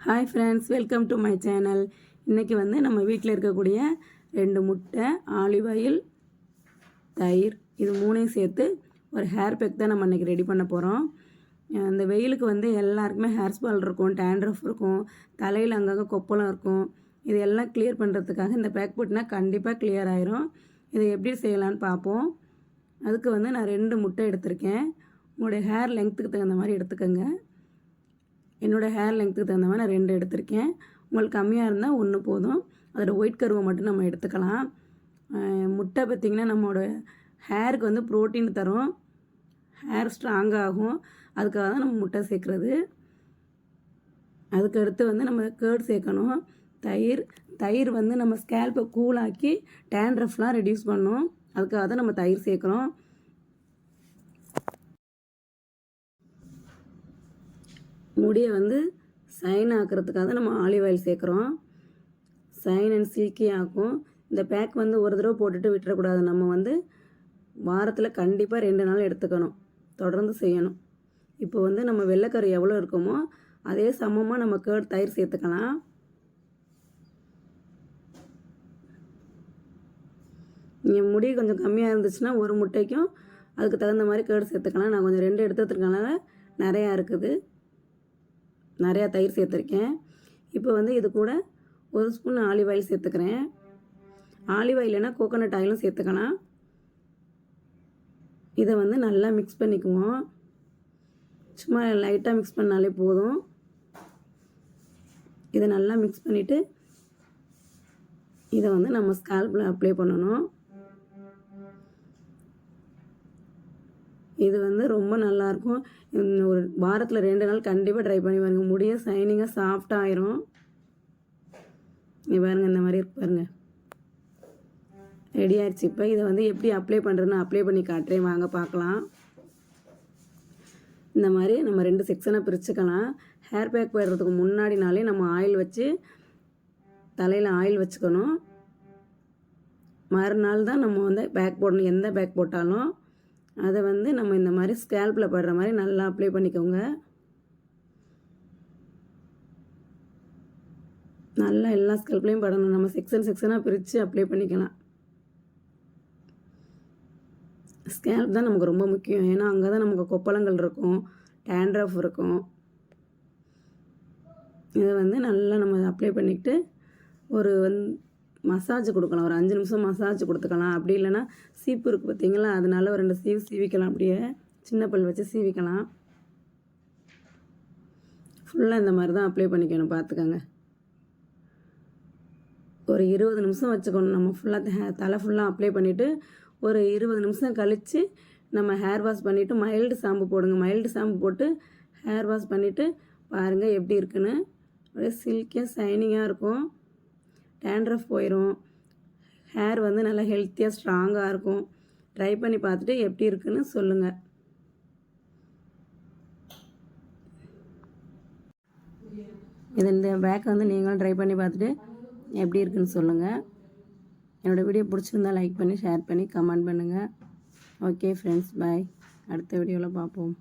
Hi friends, welcome to my channel. இன்றைக்கி வந்து நம்ம வீட்டில் இருக்கக்கூடிய 2 முட்டை, ஆலிவ் ஆயில், தயிர் இது 3ஐயும் சேர்த்து ஒரு ஹேர் பேக் தான் நம்ம இன்றைக்கி ரெடி பண்ண போகிறோம். அந்த வெயிலுக்கு வந்து எல்லாருக்குமே ஹேர் ஸ்பால் இருக்கும், டேண்ட்ரஃப் இருக்கும், தலையில் அங்கங்கே கொப்பளம் இருக்கும். இது எல்லாம் கிளியர் பண்ணுறதுக்காக இந்த பேக் போட்டினா கண்டிப்பாக கிளியர் ஆயிரும். இதை எப்படி செய்யலான்னு பார்ப்போம். அதுக்கு வந்து நான் 2 முட்டை எடுத்திருக்கேன். உங்களுடைய ஹேர் லெங்க்த்துக்கு தகுந்த மாதிரி எடுத்துக்கோங்க. என்னோடய ஹேர் லெங்க்த்துக்கு தகுந்த மாதிரி நான் 2 எடுத்திருக்கேன். உங்களுக்கு கம்மியாக இருந்தால் 1 போதும். அதோடய ஒயிட் கருவை மட்டும் நம்ம எடுத்துக்கலாம். முட்டை பார்த்திங்கன்னா நம்மளோட ஹேருக்கு வந்து ப்ரோட்டீன் தரும், ஹேர் ஸ்ட்ராங் ஆகும். அதுக்காக தான் நம்ம முட்டை சேர்க்குறது. அதுக்கடுத்து வந்து நம்ம கேர்ட் சேர்க்கணும். தயிர் வந்து நம்ம ஸ்கேல்ப்பை கூலாக்கி டேண்ட்ரஃப்லாம் ரெடியூஸ் பண்ணும். அதுக்காக தான் நம்ம தயிர் சேர்க்குறோம். முடியை வந்து சைன் ஆக்கிறதுக்காக நம்ம ஆலிவ் ஆயில் சேர்க்குறோம். சைன் அண்ட் சில்கி ஆக்கும். இந்த பேக் வந்து ஒரு தடவை போட்டுட்டு விட்டுறக்கூடாது. நம்ம வந்து வாரத்தில் கண்டிப்பாக 2 நாள் எடுத்துக்கணும், தொடர்ந்து செய்யணும். இப்போ வந்து நம்ம வெள்ளைக்கரு எவ்வளோ இருக்குமோ அதே சமமாக நம்ம கேர்ட் தயிர் சேர்த்துக்கலாம். நீங்கள் முடி கொஞ்சம் கம்மியாக இருந்துச்சுன்னா ஒரு முட்டைக்கும் அதுக்கு தகுந்த மாதிரி கேர்ட் சேர்த்துக்கலாம். நான் கொஞ்சம் 2 எடுத்துக்கிறதுனால நிறையா இருக்குது, நிறையா தயிர் சேர்த்துருக்கேன். இப்போ வந்து இது கூட 1 ஸ்பூன் ஆலிவ் ஆயில் சேர்த்துக்கிறேன். ஆலிவ் ஆயில்னா கோகோனட் ஆயிலும் சேர்த்துக்கலாம். இதை வந்து நல்லா மிக்ஸ் பண்ணிக்குவோம். சும்மா லைட்டாக மிக்ஸ் பண்ணாலே போதும். இதை நல்லா மிக்ஸ் பண்ணிவிட்டு இதை வந்து நம்ம ஸ்கால்பில் அப்ளை பண்ணணும். இது வந்து ரொம்ப நல்லாயிருக்கும். ஒரு வாரத்தில் 2 நாள் கண்டிப்பாக ட்ரை பண்ணி பாருங்கள். முடிய சைனிங்காக சாஃப்டாக ஆயிரும். பாருங்கள், இந்த மாதிரி இருக்கு பாருங்கள், ரெடி ஆயிடுச்சு. இப்போ இதை வந்து எப்படி அப்ளை பண்ணுறதுன்னு அப்ளை பண்ணி காட்டுறேன், வாங்க பார்க்கலாம். இந்த மாதிரி நம்ம 2 செக்ஷனாக பிரிச்சுக்கலாம். ஹேர் பேக் போடுறதுக்கு முன்னாடி நாளே நம்ம ஆயில் வச்சு தலையில் ஆயில் வச்சுக்கணும். மறுநாள் தான் நம்ம வந்து பேக் போடணும். எந்த பேக் போட்டாலும் அதை வந்து நம்ம இந்த மாதிரி ஸ்கேல்பில் படுற மாதிரி நல்லா அப்ளை பண்ணிக்கோங்க. நல்லா எல்லா ஸ்கேல்ப்லேயும் படணும். நம்ம செக்ஷனாக பிரித்து அப்ளை பண்ணிக்கலாம். ஸ்கேல்ப் தான் நமக்கு ரொம்ப முக்கியம். ஏன்னா அங்கே தான் நமக்கு கொப்பளங்கள் இருக்கும், டேண்ட்ரஃப் இருக்கும். இதை வந்து நல்லா நம்ம அப்ளை பண்ணிக்கிட்டு ஒரு மசாஜ் கொடுக்கலாம். ஒரு 5 நிமிஷம் மசாஜ் கொடுத்துக்கலாம். அப்படி இல்லைன்னா சீப்பு இருக்குது பார்த்திங்களா, அதனால ஒரு 2 சீவிக்கலாம். அப்படியே சின்ன பல் வச்சு சீவிக்கலாம். ஃபுல்லாக இந்த மாதிரி தான் அப்ளை பண்ணிக்கணும், பார்த்துக்கோங்க. ஒரு 20 நிமிஷம் வச்சுக்கணும். நம்ம ஃபுல்லாக தலை ஃபுல்லாக அப்ளை பண்ணிவிட்டு ஒரு 20 நிமிஷம் கழித்து நம்ம ஹேர் வாஷ் பண்ணிவிட்டு மைல்டு ஷாம்பு போடுங்க. மைல்டு ஷாம்பு போட்டு ஹேர் வாஷ் பண்ணிவிட்டு பாருங்கள் எப்படி இருக்குன்னு. அப்படியே சில்கியாக ஷைனிங்காக இருக்கும். டேண்ட்ரஃப் போயிடும். ஹேர் வந்து நல்லா ஹெல்த்தியாக ஸ்ட்ராங்காக இருக்கும். ட்ரை பண்ணி பார்த்துட்டு எப்படி இருக்குன்னு சொல்லுங்கள். இந்த பேக் வந்து நீங்களும் ட்ரை பண்ணி பார்த்துட்டு எப்படி இருக்குன்னு சொல்லுங்கள். என்னோடய வீடியோ பிடிச்சிருந்தால் லைக் பண்ணி, ஷேர் பண்ணி, கமெண்ட் பண்ணுங்கள். ஓகே ஃப்ரெண்ட்ஸ், பாய். அடுத்த வீடியோவில் பார்ப்போம்.